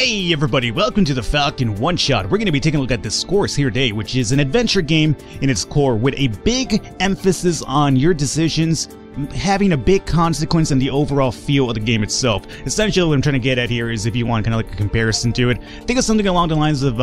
Hey everybody, welcome to the Falcon one-shot. We're going to be taking a look at Dyscourse here today, which is an adventure game in its core with a big emphasis on your decisions having a big consequence in the overall feel of the game itself. Essentially what I'm trying to get at here is, if you want kind of like a comparison to it, think of something along the lines of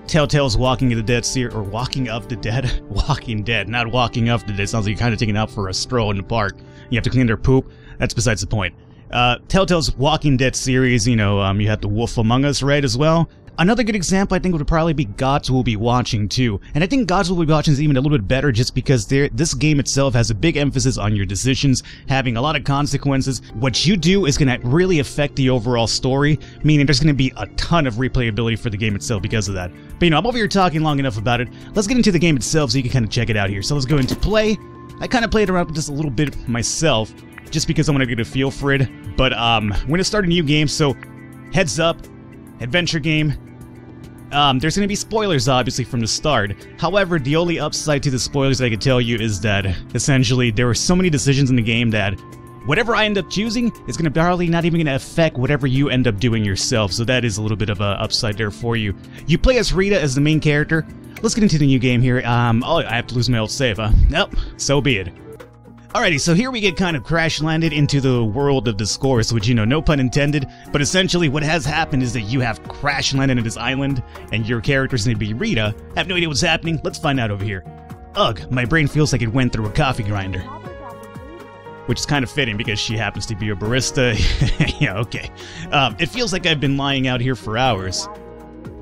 Telltale's Walking of the Dead series, or Walking of the Dead? Walking Dead, not Walking of the Dead. Sounds like you're kind of taking out for a stroll in the park. You have to clean their poop. That's besides the point. Telltale's Walking Dead series, you know, you have the Wolf Among Us, right, as well. Another good example, I think, would probably be Gods Will Be Watching, too. And I think Gods Will Be Watching is even a little bit better just because this game itself has a big emphasis on your decisions, having a lot of consequences. What you do is going to really affect the overall story, meaning there's going to be a ton of replayability for the game itself because of that. But, you know, I'm over here talking long enough about it. Let's get into the game itself so you can kind of check it out here. So let's go into play. I kind of played around with this a little bit myself, just because I want to get a feel for it. But we're going to start a new game, so heads up, adventure game. There's going to be spoilers, obviously, from the start. However, the only upside to the spoilers I can tell you is that, essentially, there are so many decisions in the game that whatever I end up choosing is going to probably not even going to affect whatever you end up doing yourself. So that is a little bit of an upside there for you. You play as Rita as the main character. Let's get into the new game here. Oh, I have to lose my old save, huh? Nope, so be it. Alrighty, so here we get kind of crash-landed into the world of Dyscourse, which, you know, no pun intended, but essentially what has happened is that you have crash-landed on this island, and your character's gonna be Rita. I have no idea what's happening. Let's find out over here. Ugh, my brain feels like it went through a coffee grinder. Which is kind of fitting because she happens to be a barista. Yeah, okay. It feels like I've been lying out here for hours.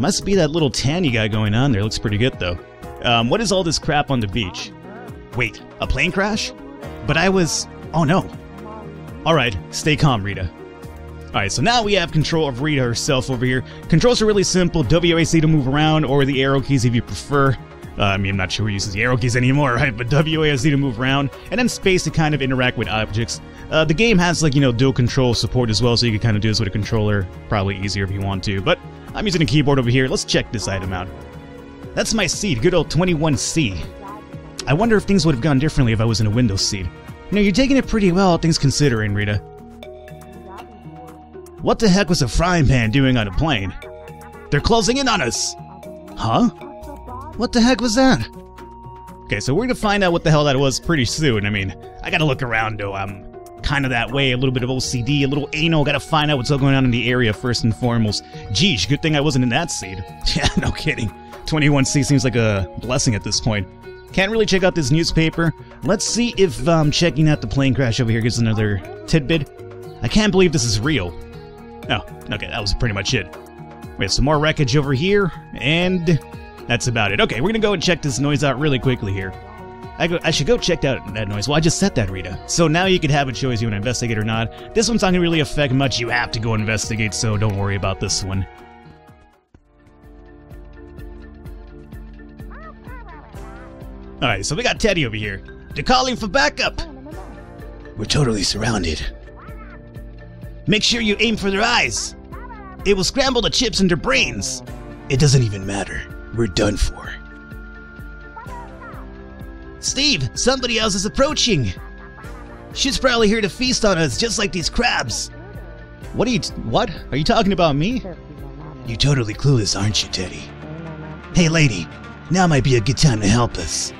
Must be that little tan you got going on there. Looks pretty good, though. What is all this crap on the beach? Wait, a plane crash? But I was... oh no. Alright, stay calm, Rita. Alright, so now we have control of Rita herself over here. Controls are really simple. WAC to move around, or the arrow keys if you prefer. I mean, I'm not sure who uses the arrow keys anymore, right? But WASD to move around, and then space to kind of interact with objects. The game has, like, you know, dual control support as well, so you can kind of do this with a controller. Probably easier if you want to, but I'm using a keyboard over here. Let's check this item out. That's my seat, good old 21C. I wonder if things would have gone differently if I was in a window seat. You know, you're taking it pretty well, things considering, Rita. What the heck was a frying pan doing on a plane? They're closing in on us! Huh? What the heck was that? Okay, so we're gonna find out what the hell that was pretty soon. I mean, I gotta look around, though. I'm kind of that way, a little bit of OCD, a little anal. Gotta find out what's all going on in the area first and foremost. Geesh, good thing I wasn't in that seat. Yeah, no kidding. 21C seems like a blessing at this point. Can't really check out this newspaper. Let's see if checking out the plane crash over here gives another tidbit. I can't believe this is real. Oh, okay, that was pretty much it. We have some more wreckage over here, and that's about it. Okay, we're gonna go and check this noise out really quickly here. I should go check out that noise. Well, I just said that, Rita. So now you could have a choice, you want to investigate or not. This one's not gonna really affect much. You have to go investigate, so don't worry about this one. Alright, so we got Teddy over here. They're calling for backup! We're totally surrounded. Make sure you aim for their eyes! It will scramble the chips in their brains! It doesn't even matter. We're done for. Steve, somebody else is approaching! She's probably here to feast on us, just like these crabs! What are you talking about me? You're totally clueless, aren't you, Teddy? Hey lady, now might be a good time to help us.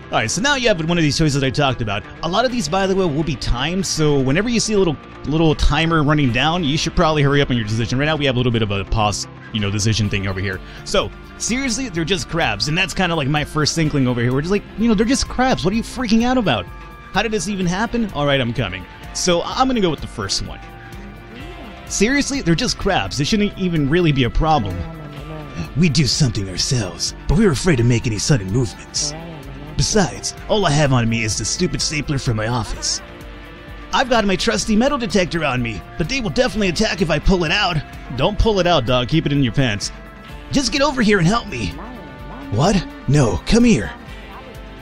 Alright, so now you have one of these choices that I talked about. A lot of these, by the way, will be timed, so whenever you see a little timer running down, you should probably hurry up on your decision. Right now we have a little bit of a pause, you know, decision thing over here. So, seriously, they're just crabs, and that's kind of like my first inkling over here. We're just like, you know, they're just crabs. What are you freaking out about? How did this even happen? Alright, I'm coming. So, I'm gonna go with the first one. Seriously, they're just crabs. They shouldn't even really be a problem. We'd do something ourselves, but we were afraid to make any sudden movements. Besides, all I have on me is the stupid stapler from my office. I've got my trusty metal detector on me, but they will definitely attack if I pull it out. Don't pull it out, dog. Keep it in your pants. Just get over here and help me. What? No, come here.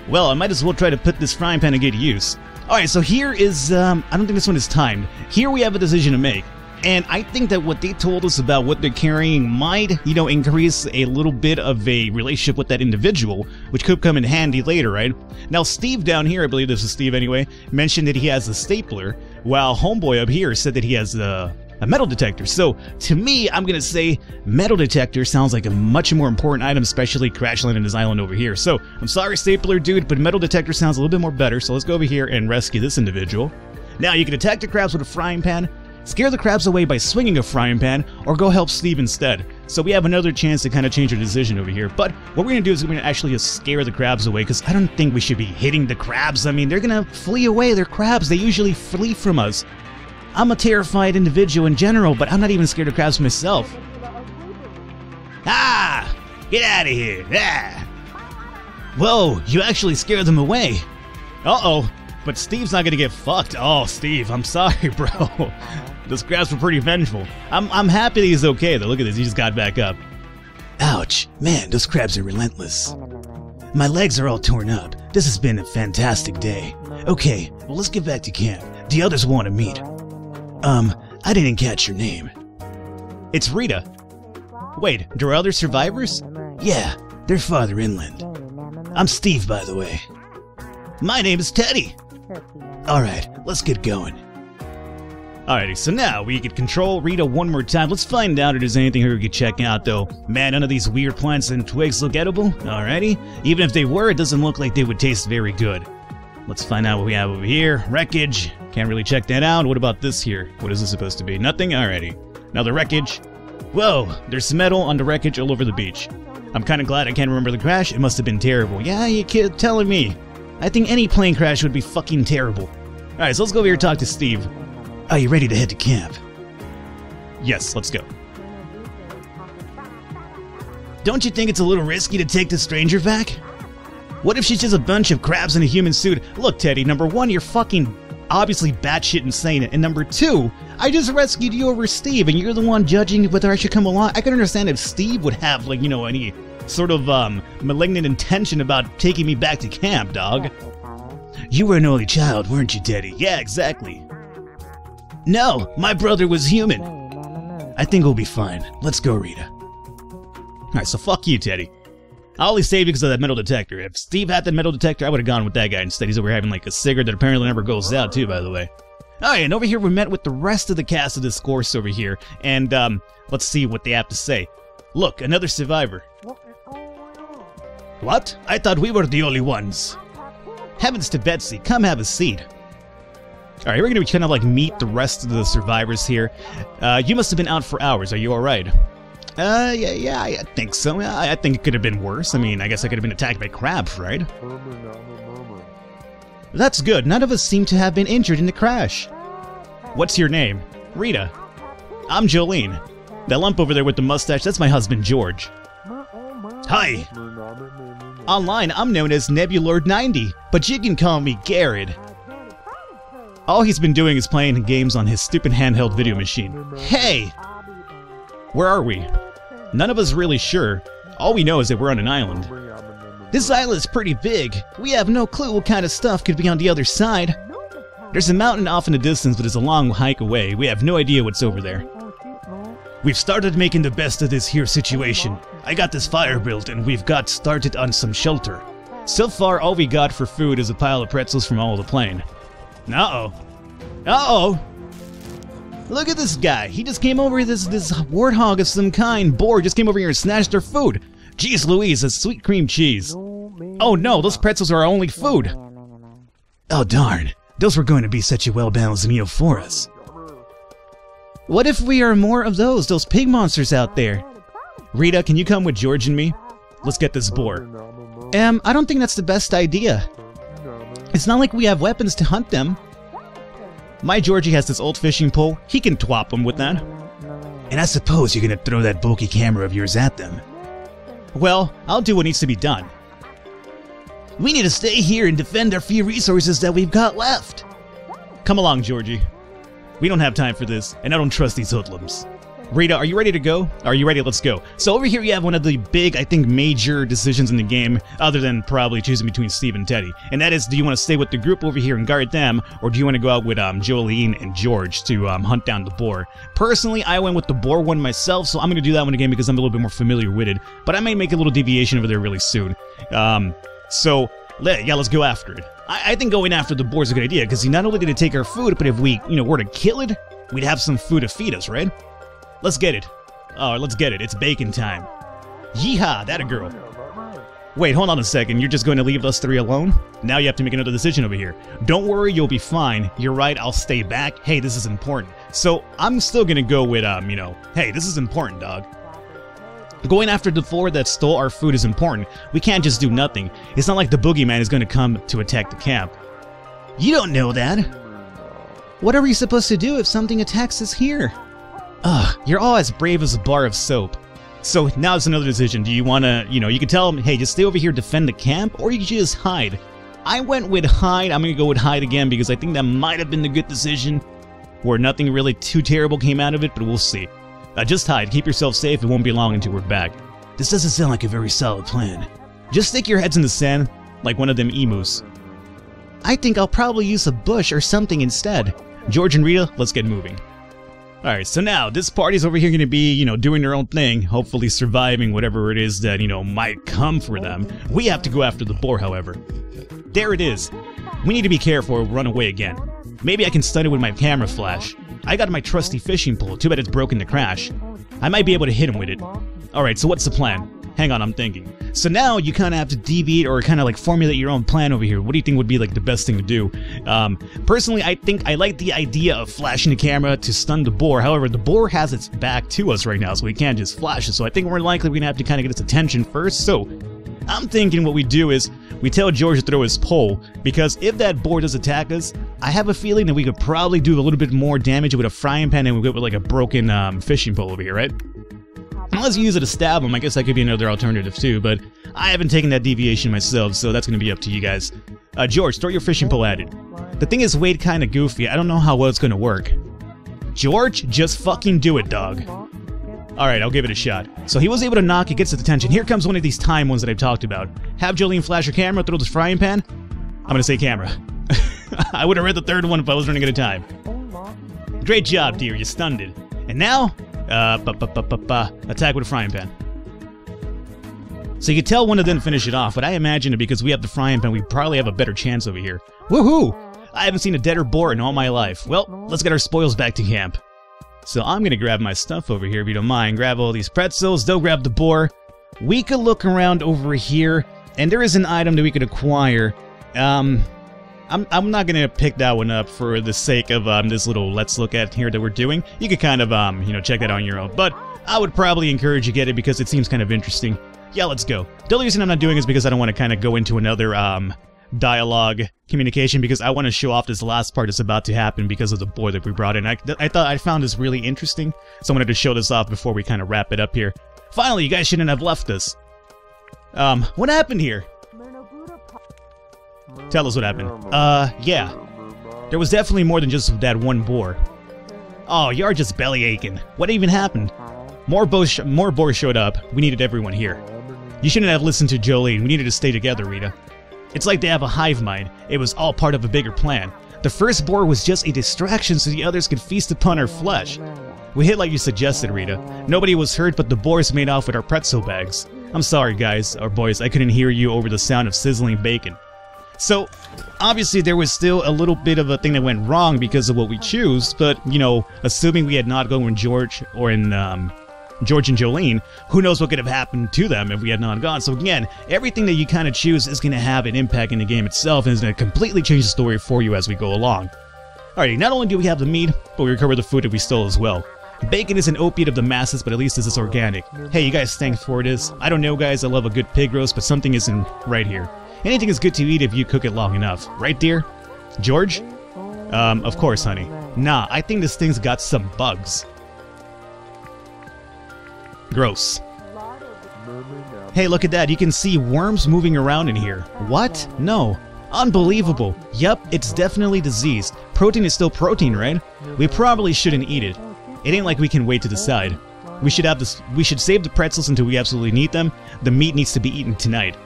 Well, I might as well try to put this frying pan and get use. Alright, so here is, I don't think this one is timed. Here we have a decision to make. And I think that what they told us about what they're carrying might, you know, increase a little bit of a relationship with that individual, which could come in handy later, right? Now, Steve down here, I believe this is Steve anyway, mentioned that he has a stapler, while Homeboy up here said that he has the A metal detector. So, to me, I'm gonna say metal detector sounds like a much more important item, especially crash landing this island over here. So, I'm sorry, Stapler dude, but metal detector sounds a little bit more better. So let's go over here and rescue this individual. Now, you can attack the crabs with a frying pan, scare the crabs away by swinging a frying pan, or go help Steve instead. So we have another chance to kind of change our decision over here. But what we're gonna do is we're gonna actually just scare the crabs away, because I don't think we should be hitting the crabs. I mean, they're gonna flee away. They're crabs. They usually flee from us. I'm a terrified individual in general, but I'm not even scared of crabs myself. Ah! Get out of here! Ah! Whoa, you actually scared them away. Uh-oh, but Steve's not gonna get fucked. Oh, Steve, I'm sorry, bro. Those crabs were pretty vengeful. I'm happy that he's okay, though. Look at this, he just got back up. Ouch. Man, those crabs are relentless. My legs are all torn up. This has been a fantastic day. Okay, well, let's get back to camp. The others want to meet. I didn't catch your name. It's Rita. Wait, there are other survivors? Yeah, they're farther inland. I'm Steve, by the way. My name is Teddy. Alright, let's get going. Alrighty, so now we can control Rita one more time. Let's find out if there's anything here we can check out, though. Man, none of these weird plants and twigs look edible. Alrighty. Even if they were, it doesn't look like they would taste very good. Let's find out what we have over here. Wreckage. Can't really check that out. What about this here? What is this supposed to be? Nothing? Alrighty. Now the wreckage. Whoa, there's metal on the wreckage all over the beach. I'm kind of glad I can't remember the crash. It must have been terrible. Yeah, you kid telling me. I think any plane crash would be fucking terrible. Alright, so let's go over here and talk to Steve. Are you ready to head to camp? Yes, let's go. Don't you think it's a little risky to take the stranger back? What if she's just a bunch of crabs in a human suit? Look, Teddy, number one, you're fucking obviously batshit insane, and number two, I just rescued you over Steve, and you're the one judging whether I should come along. I can understand if Steve would have, like, you know, any sort of malignant intention about taking me back to camp, dog. You were an only child, weren't you, Teddy? Yeah, exactly. No, my brother was human. I think we'll be fine. Let's go, Rita. Alright, so fuck you, Teddy. I only saved you because of that metal detector. If Steve had that metal detector, I would have gone with that guy instead. He's over having like a cigarette that apparently never goes out too, by the way. Alright, and over here we met with the rest of the cast of Dyscourse over here. And, let's see what they have to say. Look, another survivor. What? I thought we were the only ones. Heavens to Betsy, come have a seat. Alright, we're gonna kind of like meet the rest of the survivors here. You must have been out for hours. Are you alright? Yeah, I think so. I think it could have been worse. I mean, I guess I could have been attacked by crabs, right? That's good. None of us seem to have been injured in the crash. What's your name? Rita. I'm Jolene. That lump over there with the mustache, that's my husband, George. Hi. Online, I'm known as Nebulord90, but you can call me Garrett. All he's been doing is playing games on his stupid handheld video machine. Hey! Where are we? None of us really sure. All we know is that we're on an island. This island is pretty big. We have no clue what kind of stuff could be on the other side. There's a mountain off in the distance, but it's a long hike away. We have no idea what's over there. We've started making the best of this here situation. I got this fire built, and we've got started on some shelter. So far, all we got for food is a pile of pretzels from all of the plane. Uh-oh. Uh-oh! Look at this guy. He just came over, this warthog of some kind, boar, just came over here and snatched our food. Jeez Louise, a sweet cream cheese. Oh no, those pretzels are our only food. Oh darn, those were going to be such a well-balanced meal for us. What if we are more of those pig monsters out there? Rita, can you come with George and me? Let's get this boar. I don't think that's the best idea. It's not like we have weapons to hunt them. My Georgie has this old fishing pole. He can twop them with that. And I suppose you're gonna throw that bulky camera of yours at them. Well, I'll do what needs to be done. We need to stay here and defend our few resources that we've got left. Come along, Georgie. We don't have time for this, and I don't trust these hoodlums. Rita, are you ready to go? Are you ready? Let's go. So over here you have one of the big, I think, major decisions in the game, other than probably choosing between Steve and Teddy. And that is, do you want to stay with the group over here and guard them, or do you want to go out with Jolene and George to hunt down the boar? Personally, I went with the boar one myself, so I'm going to do that one again because I'm a little bit more familiar with it. But I may make a little deviation over there really soon. Let's go after it. I think going after the boar is a good idea, because not only did it take our food, but if we, were to kill it, we'd have some food to feed us, right? Let's get it. Oh, let's get it. It's bacon time. Yeehaw, that a girl. Wait, hold on a second. You're just going to leave us three alone? Now you have to make another decision over here. Don't worry, you'll be fine. You're right, I'll stay back. Hey, this is important. So I'm still going to go with, hey, this is important, dog. Going after the four that stole our food is important. We can't just do nothing. It's not like the boogeyman is going to come to attack the camp. You don't know that. What are we supposed to do if something attacks us here? Ugh, you're all as brave as a bar of soap. So now it's another decision. Do you want to, you can tell them, hey, just stay over here, defend the camp, or you can just hide. I went with hide. I'm going to go with hide again because I think that might have been the good decision, where nothing really too terrible came out of it, but we'll see. Just hide. Keep yourself safe. It won't be long until we're back. This doesn't sound like a very solid plan. Just stick your heads in the sand like one of them emus. I think I'll probably use a bush or something instead. George and Rita, let's get moving. Alright, so now, this party's over here gonna be, doing their own thing, hopefully surviving whatever it is that, might come for them. We have to go after the boar, however. There it is. We need to be careful or run away again. Maybe I can stun it with my camera flash. I got my trusty fishing pole, too bad it's broken to crash. I might be able to hit him with it. Alright, so what's the plan? Hang on, I'm thinking. So now you kind of have to deviate or kind of like formulate your own plan over here. What do you think would be like the best thing to do? Personally, I think I like the idea of flashing the camera to stun the boar. However, the boar has its back to us right now, so we can't just flash it. So I think we're likely we're gonna have to kind of get its attention first. So I'm thinking what we do is we tell George to throw his pole, because if that boar does attack us, I have a feeling that we could probably do a little bit more damage with a frying pan than we would with like a broken fishing pole over here, right? Unless you use it to stab them, I guess that could be another alternative too, but I haven't taken that deviation myself, so that's going to be up to you guys. George, throw your fishing pole at it. The thing is weighed kind of goofy. I don't know how well it's going to work. George, just fucking do it, dog. Alright, I'll give it a shot. So he was able to knock, it gets its attention. Here comes one of these time ones that I've talked about. Have Jolene flash her camera, throw this frying pan. I'm going to say camera. I would have read the third one if I was running out of time. Great job, dear, you stunned it. And now... attack with a frying pan. So you can tell one of them finish it off, but I imagine that because we have the frying pan, we probably have a better chance over here. Woohoo! I haven't seen a deader boar in all my life. Well, let's get our spoils back to camp. So I'm gonna grab my stuff over here if you don't mind. Grab all these pretzels, they'll grab the boar. We could look around over here, and there is an item that we could acquire. I'm not gonna pick that one up for the sake of this little let's look at here that we're doing. You could kind of check that out on your own, but I would probably encourage you to get it because it seems kind of interesting. Yeah, let's go. The only reason I'm not doing it is because I don't want to kind of go into another dialogue communication, because I want to show off this last part that's about to happen because of the boar that we brought in. I found this really interesting, so I wanted to show this off before we kind of wrap it up here. Finally, you guys shouldn't have left us. What happened here? Tell us what happened. Yeah. There was definitely more than just that one boar. Oh, you're just belly aching. What even happened? More boars showed up. We needed everyone here. You shouldn't have listened to Jolene. We needed to stay together, Rita. It's like they have a hive mind. It was all part of a bigger plan. The first boar was just a distraction so the others could feast upon our flesh. We hit like you suggested, Rita. Nobody was hurt, but the boars made off with our pretzel bags. I'm sorry, guys, or boys, I couldn't hear you over the sound of sizzling bacon. So, obviously there was still a little bit of a thing that went wrong because of what we choose, but, assuming we had not gone with George or in, George and Jolene, who knows what could have happened to them if we had not gone. So again, everything that you kind of choose is going to have an impact in the game itself, and is going to completely change the story for you as we go along. Alrighty, not only do we have the meat, but we recover the food that we stole as well. Bacon is an opiate of the masses, but at least this is organic. Hey, you guys think for it is? I don't know, guys, I love a good pig roast, but something isn't right here. Anything is good to eat if you cook it long enough. Right, dear? George? Of course, honey. Nah, I think this thing's got some bugs. Gross. Hey, look at that. You can see worms moving around in here. What? No. Unbelievable. Yup, it's definitely diseased. Protein is still protein, right? We probably shouldn't eat it. It ain't like we can wait to decide. We should save the pretzels until we absolutely need them. The meat needs to be eaten tonight.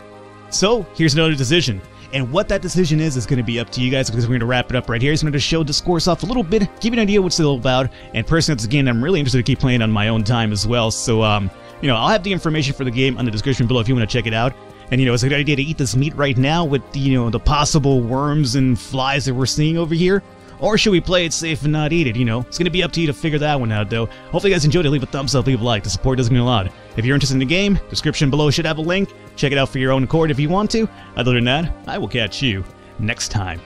So, here's another decision. And what that decision is going to be up to you guys, because we're going to wrap it up right here. It's going to show Dyscourse off a little bit, give you an idea what it's all about. And personally, it's a game I'm really interested to keep playing on my own time as well. So, I'll have the information for the game on the description below if you want to check it out. And, it's a good idea to eat this meat right now with, the possible worms and flies that we're seeing over here. Or should we play it safe and not eat it, you know? It's gonna be up to you to figure that one out, though. Hopefully you guys enjoyed it. Leave a thumbs up, leave a like. The support does mean a lot. If you're interested in the game, description below should have a link. Check it out for your own accord if you want to. Other than that, I will catch you next time.